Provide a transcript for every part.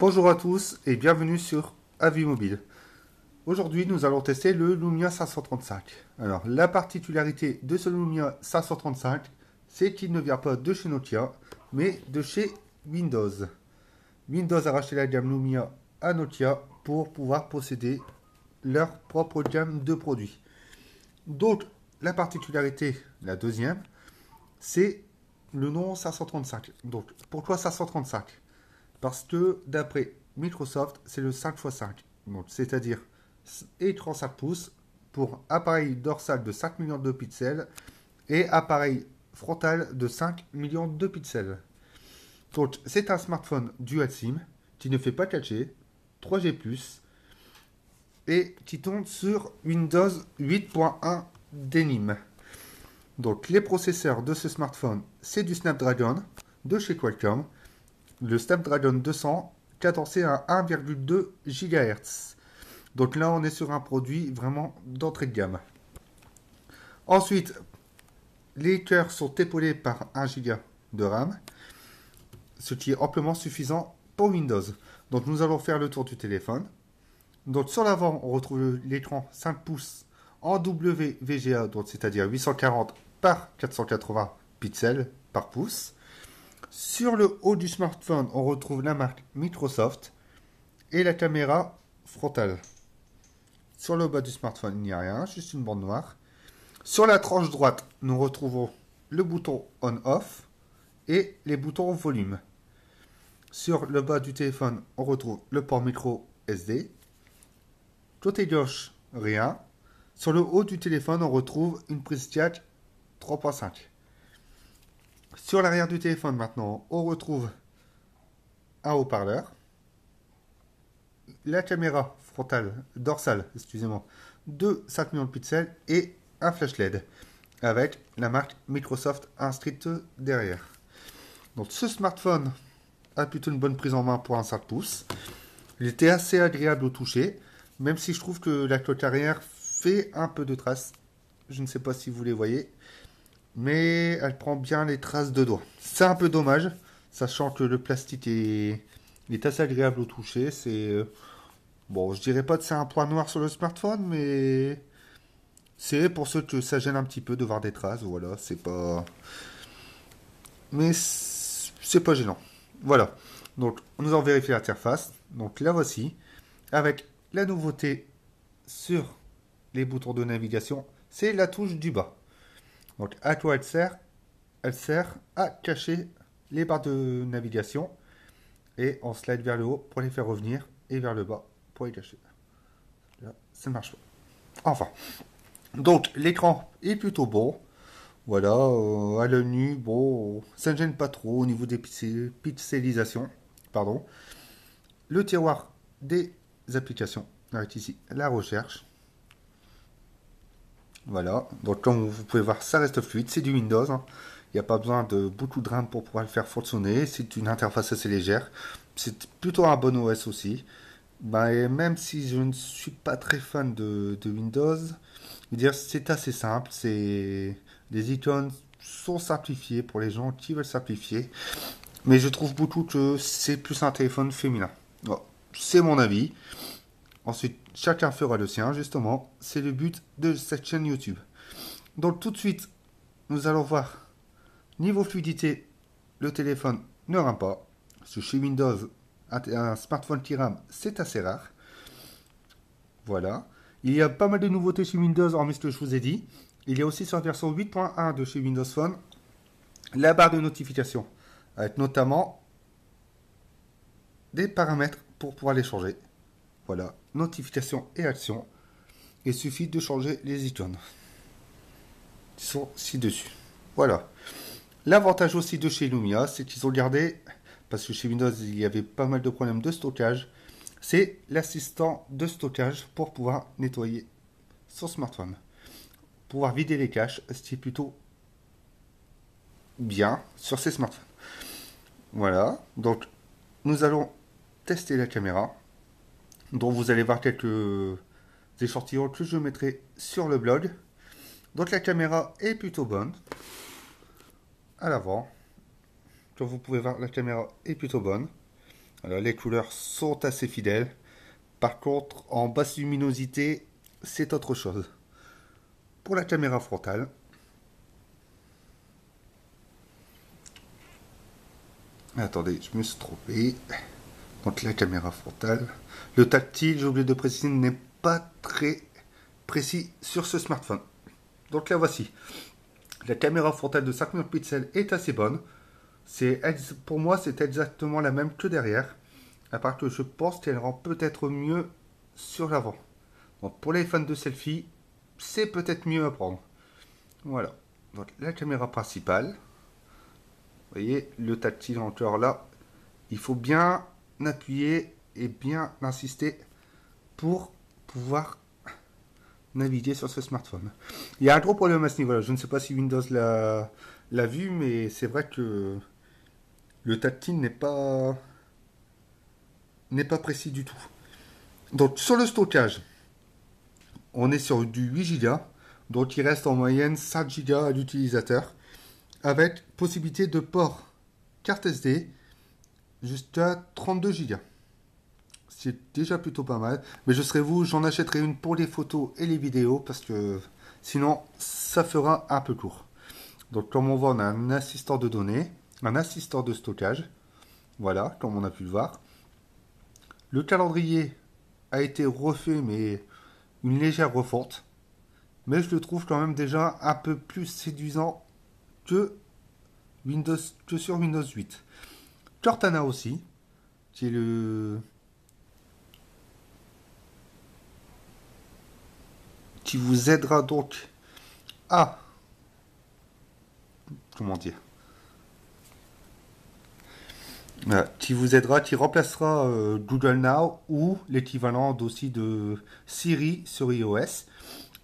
Bonjour à tous et bienvenue sur Avis Mobile. Aujourd'hui, nous allons tester le Lumia 535. Alors, la particularité de ce Lumia 535, c'est qu'il ne vient pas de chez Nokia, mais de chez Windows. Windows a racheté la gamme Lumia à Nokia pour pouvoir posséder leur propre gamme de produits. Donc, la particularité, la deuxième, c'est le nom 535. Donc, pourquoi 535? Parce que d'après Microsoft, c'est le 5x5. Donc, c'est-à-dire écran 5 pouces pour appareil dorsal de 5 millions de pixels et appareil frontal de 5 millions de pixels. Donc, c'est un smartphone dual SIM qui ne fait pas 4G, 3G+, et qui tourne sur Windows 8.1 Denim. Donc, les processeurs de ce smartphone, c'est du Snapdragon de chez Qualcomm, le Snapdragon 200 cadencé à 1,2 GHz. Donc là, on est sur un produit vraiment d'entrée de gamme. Ensuite, les cœurs sont épaulés par 1 Go de RAM, ce qui est amplement suffisant pour Windows. Donc nous allons faire le tour du téléphone. Donc sur l'avant, on retrouve l'écran 5 pouces en WVGA, donc c'est-à-dire 840 par 480 pixels par pouce. Sur le haut du smartphone, on retrouve la marque Microsoft et la caméra frontale. Sur le bas du smartphone, il n'y a rien, juste une bande noire. Sur la tranche droite, nous retrouvons le bouton on-off et les boutons volume. Sur le bas du téléphone, on retrouve le port micro SD. Côté gauche, rien. Sur le haut du téléphone, on retrouve une prise jack 3.5. Sur l'arrière du téléphone, maintenant, on retrouve un haut-parleur, la caméra frontale, dorsale, excusez-moi, de 5 millions de pixels et un flash LED avec la marque Microsoft inscrite derrière. Donc ce smartphone a plutôt une bonne prise en main pour un 5 pouces. Il était assez agréable au toucher, même si je trouve que la coque arrière fait un peu de traces. Je ne sais pas si vous les voyez, mais elle prend bien les traces de doigts. C'est un peu dommage, sachant que le plastique est assez agréable au toucher. C'est bon, je dirais pas que c'est un point noir sur le smartphone, mais c'est pour ceux que ça gêne un petit peu de voir des traces. Voilà, c'est pas, mais c'est pas gênant. Voilà. Donc, nous allons vérifier l'interface. Donc, la voici, avec la nouveauté sur les boutons de navigation, c'est la touche du bas. Donc, à quoi elle sert? Elle sert à cacher les barres de navigation et on slide vers le haut pour les faire revenir et vers le bas pour les cacher. Là, ça ne marche pas. Enfin. Donc, l'écran est plutôt bon. Voilà, à l'œil nu, bon, ça ne gêne pas trop au niveau des pixelisations. Pardon. Le tiroir des applications, avec ici la recherche. Voilà, donc comme vous pouvez voir, ça reste fluide, c'est du Windows. Hein. Il n'y a pas besoin de beaucoup de RAM pour pouvoir le faire fonctionner. C'est une interface assez légère. C'est plutôt un bon OS aussi. Bah, et même si je ne suis pas très fan de Windows, dire c'est assez simple. Les icônes sont simplifiées pour les gens qui veulent simplifier. Mais je trouve beaucoup que c'est plus un téléphone féminin. Bon, c'est mon avis. Ensuite, chacun fera le sien, justement. C'est le but de cette chaîne YouTube. Donc tout de suite, nous allons voir. Niveau fluidité, le téléphone ne rame pas. Parce que chez Windows, un smartphone qui rame, c'est assez rare. Voilà. Il y a pas mal de nouveautés chez Windows, hormis ce que je vous ai dit. Il y a aussi sur la version 8.1 de chez Windows Phone, la barre de notification. Avec notamment des paramètres pour pouvoir les changer. Voilà, notification et action. Il suffit de changer les icônes qui sont ci-dessus. Voilà. L'avantage aussi de chez Lumia, c'est qu'ils ont gardé, parce que chez Windows il y avait pas mal de problèmes de stockage, c'est l'assistant de stockage pour pouvoir nettoyer son smartphone. Pouvoir vider les caches, ce qui est plutôt bien sur ces smartphones. Voilà, donc nous allons tester la caméra, dont vous allez voir quelques échantillons que je mettrai sur le blog. Donc la caméra est plutôt bonne. À l'avant, comme vous pouvez voir, la caméra est plutôt bonne. Alors, les couleurs sont assez fidèles. Par contre, en basse luminosité, c'est autre chose. Pour la caméra frontale, attendez, je me suis trompé. Donc la caméra frontale. Le tactile, j'ai oublié de préciser, n'est pas très précis sur ce smartphone. Donc la voici. La caméra frontale de 5000 pixels est assez bonne. Pour moi, c'est exactement la même que derrière. À part que je pense qu'elle rend peut-être mieux sur l'avant. Donc pour les fans de selfie, c'est peut-être mieux à prendre. Voilà. Donc la caméra principale. Vous voyez, le tactile encore là. Il faut bien appuyer et bien insister pour pouvoir naviguer sur ce smartphone. Il y a un gros problème à ce niveau-là. Je ne sais pas si Windows l'a vu, mais c'est vrai que le tactile n'est pas précis du tout. Donc sur le stockage, on est sur du 8 Go, donc il reste en moyenne 5 Go à l'utilisateur, avec possibilité de port carte SD jusqu'à 32 Go. C'est déjà plutôt pas mal, mais je serai vous, j'en achèterai une pour les photos et les vidéos, parce que sinon ça fera un peu court. Donc comme on voit, on a un assistant de données, un assistant de stockage, voilà, comme on a pu le voir. Le calendrier a été refait, mais une légère refonte. Mais je le trouve quand même déjà un peu plus séduisant que, que sur Windows 8. Cortana aussi, qui est qui vous aidera donc à, comment dire, qui vous aidera, qui remplacera Google Now ou l'équivalent aussi de Siri sur iOS.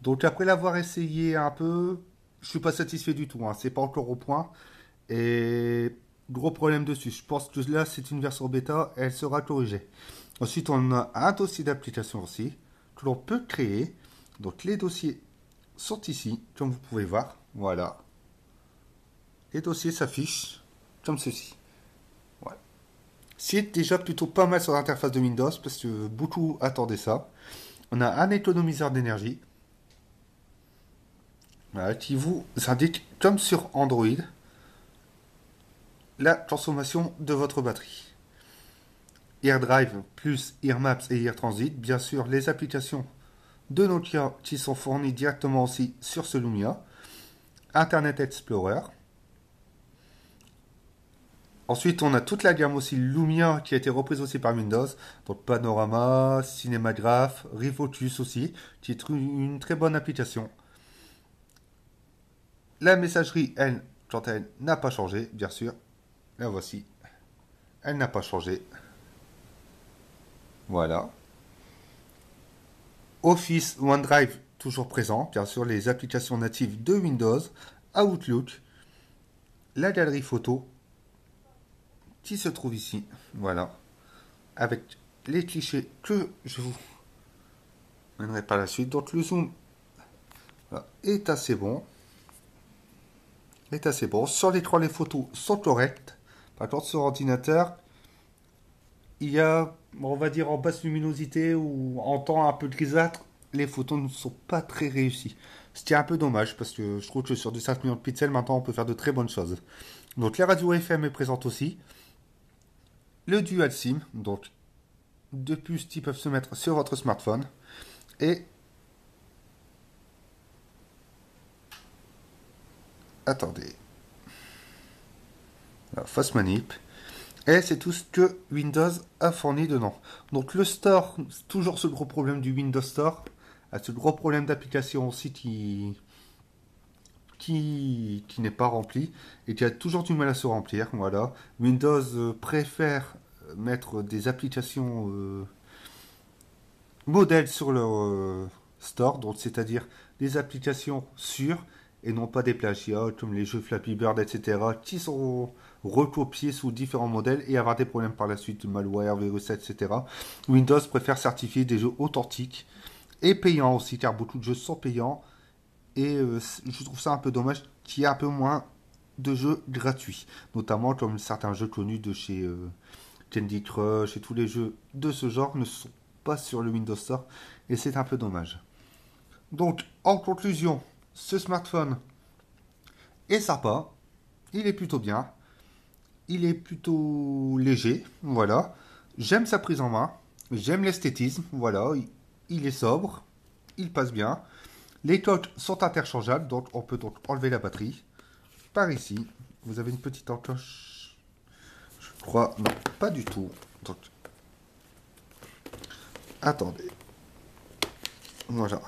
Donc après l'avoir essayé un peu, je suis pas satisfait du tout. Hein. C'est pas encore au point. Et gros problème dessus. Je pense que là c'est une version bêta, elle sera corrigée. Ensuite on a un dossier d'application aussi que l'on peut créer. Donc les dossiers sont ici, comme vous pouvez voir. Voilà. Les dossiers s'affichent comme ceci. Voilà. C'est déjà plutôt pas mal sur l'interface de Windows parce que beaucoup attendaient ça. On a un économiseur d'énergie. Voilà, qui vous indique, comme sur Android, la consommation de votre batterie. AirDrive plus AirMaps et AirTransit, bien sûr les applications de Nokia qui sont fournies directement aussi sur ce Lumia. Internet Explorer. Ensuite, on a toute la gamme aussi Lumia qui a été reprise aussi par Windows. Donc Panorama, Cinémagraphe, Refocus aussi, qui est une très bonne application. La messagerie, elle, quant à elle, n'a pas changé, bien sûr. La voici. Elle n'a pas changé. Voilà. Office, OneDrive, toujours présent. Bien sûr, les applications natives de Windows. Outlook. La galerie photo qui se trouve ici. Voilà. Avec les clichés que je vous mènerai par la suite. Donc le zoom voilà, est assez bon. Est assez bon. Sur l'écran, les photos sont correctes. Par contre, sur ordinateur, il y a, on va dire, en basse luminosité ou en temps un peu grisâtre, les photos ne sont pas très réussies. Ce qui est un peu dommage parce que je trouve que sur du 5 millions de pixels, maintenant, on peut faire de très bonnes choses. Donc, la radio FM est présente aussi. Le Dual SIM, donc deux puces qui peuvent se mettre sur votre smartphone. Et attendez. Alors, fausse manip. Et c'est tout ce que Windows a fourni dedans. Donc le store, toujours ce gros problème du Windows Store, a ce gros problème d'application aussi qui n'est pas rempli et qui a toujours du mal à se remplir. Voilà. Windows préfère mettre des applications modèles sur leur store, donc c'est-à-dire des applications sûres et non pas des plagiats comme les jeux Flappy Bird, etc., qui sont recopiés sous différents modèles et avoir des problèmes par la suite, malware, virus, etc. Windows préfère certifier des jeux authentiques et payants aussi, car beaucoup de jeux sont payants et je trouve ça un peu dommage qu'il y ait un peu moins de jeux gratuits, notamment comme certains jeux connus de chez Candy Crush et tous les jeux de ce genre ne sont pas sur le Windows Store et c'est un peu dommage. Donc, en conclusion, ce smartphone est sympa, il est plutôt bien, il est plutôt léger, voilà. J'aime sa prise en main, j'aime l'esthétisme, voilà. Il est sobre, il passe bien. Les coques sont interchangeables, donc on peut donc enlever la batterie. Par ici, vous avez une petite encoche. Je crois, non, pas du tout. Donc, attendez. Voilà.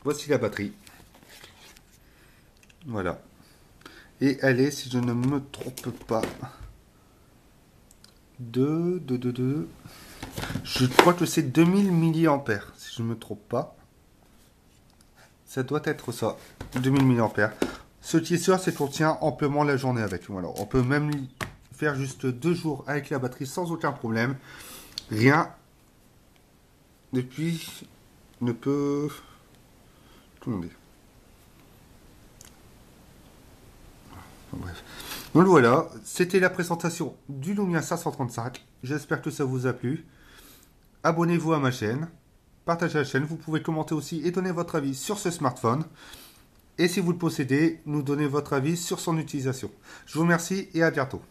Voici la batterie. Voilà. Et elle est, si je ne me trompe pas, je crois que c'est 2000 mAh, si je ne me trompe pas. Ça doit être ça, 2000 mAh. Ce qui est sûr, c'est qu'on tient amplement la journée avec. Voilà. On peut même faire juste 2 jours avec la batterie sans aucun problème. Rien depuis ne peut... Attendez. Bref. Donc voilà, c'était la présentation du Lumia 535. J'espère que ça vous a plu. Abonnez-vous à ma chaîne. Partagez la chaîne. Vous pouvez commenter aussi et donner votre avis sur ce smartphone. Et si vous le possédez, nous donner votre avis sur son utilisation. Je vous remercie et à bientôt.